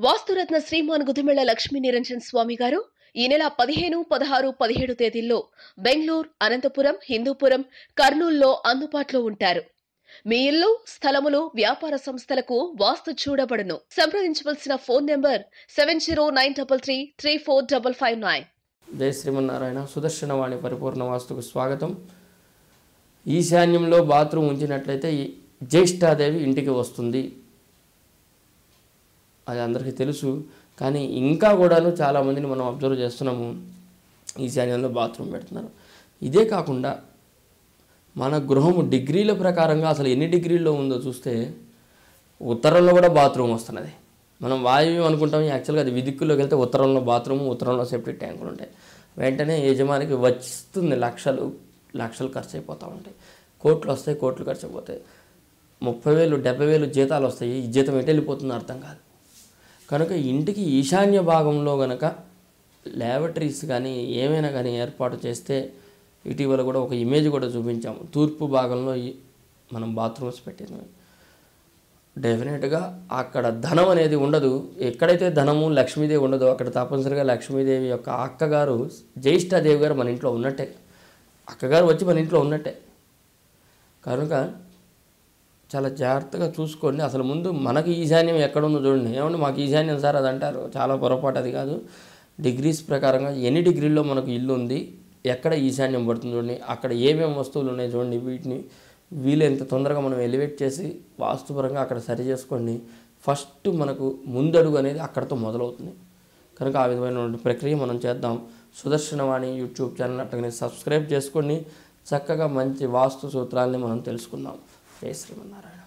వాస్తురత్న శ్రీమాన్ గుదిమెళ్ల లక్ష్మీ నిరంజన్ స్వామి గారు ఈ నెల 15, 16, 17 తేదీల్లో బెంగళూరు, అనంతపురం, హిందూపురం, కర్నూలులో అందుబాటులో ఉంటారు. మీ ఇల్లు, స్థలములు, వ్యాపార సంస్థలకు వాస్తు చూడబడును. సంప్రదించవలసిన ఫోన్ నంబర్ 7093334559. జై శ్రీమన్నారాయణ. సుదర్శనవాణి పరిపూర్ణ వాస్తుకు స్వాగతం. ఈశాన్యంలో బాత్రూమ్ ఉంచినట్లయితే జ్యేష్ఠాదేవి ఇంటికి వస్తుంది, అది అందరికీ తెలుసు. కానీ ఇంకా కూడాను చాలామందిని మనం అబ్జర్వ్ చేస్తున్నాము, ఈశాన్యంలో బాత్రూమ్ పెడుతున్నారు. ఇదే కాకుండా మన గృహము డిగ్రీల ప్రకారంగా అసలు ఎన్ని డిగ్రీల్లో ఉందో చూస్తే ఉత్తరంలో కూడా బాత్రూమ్ వస్తున్నది. మనం వాయువ్యం అనుకుంటాం, యాక్చువల్గా అది విదిక్కుల్లోకి వెళ్తే ఉత్తరంలో బాత్రూము, ఉత్తరంలో సెప్టిక్ ట్యాంకులు ఉంటాయి. వెంటనే యజమానికి వస్తుంది లక్షలు ఖర్చు అయిపోతూ ఉంటాయి. కోట్లు వస్తాయి, కోట్లు ఖర్చు అయిపోతాయి. 30,000 70,000 జీతాలు వస్తాయి. ఈ జీతం ఎటు వెళ్ళిపోతుందో అర్థం కాదు. కనుక ఇంటికి ఈశాన్య భాగంలో గనక ల్యాబరేటరీస్ కానీ ఏమైనా కానీ ఏర్పాటు చేస్తే, ఇటీవల కూడా ఒక ఇమేజ్ కూడా చూపించాము, తూర్పు భాగంలో మనం బాత్రూమ్స్ పెట్టినవి. డెఫినెట్గా అక్కడ ధనం అనేది ఉండదు. ఎక్కడైతే ధనము లక్ష్మీదేవి ఉండదో అక్కడ తప్పనిసరిగా లక్ష్మీదేవి యొక్క అక్కగారు జ్యేష్ఠాదేవి గారు మన ఇంట్లో ఉన్నట్టే, అక్కగారు వచ్చి మన ఇంట్లో ఉన్నట్టే. కనుక చాలా జాగ్రత్తగా చూసుకోండి. అసలు ముందు మనకి ఈశాన్యం ఎక్కడుందో చూడండి. ఏమంటే మాకు ఈశాన్యం సార్ అది అంటారు, చాలా పొరపాటు. అది కాదు. డిగ్రీస్ ప్రకారంగా ఎన్ని డిగ్రీల్లో మనకు ఇల్లు ఉంది, ఎక్కడ ఈశాన్యం పడుతుంది చూడండి, అక్కడ ఏమేమి వస్తువులు ఉన్నాయి చూడండి. వీటిని వీలైనంత తొందరగా మనం ఎలివేట్ చేసి వాస్తుపరంగా అక్కడ సరి చేసుకోండి. ఫస్ట్ మనకు ముందడుగు అనేది అక్కడతో మొదలవుతుంది. కనుక ఆ విధమైన ప్రక్రియ మనం చేద్దాం. సుదర్శనవాణి యూట్యూబ్ ఛానల్ అట్టగానే సబ్స్క్రైబ్ చేసుకోండి. చక్కగా మంచి వాస్తు సూత్రాలని మనం తెలుసుకుందాం. జై శ్రీమన్నారాయణ.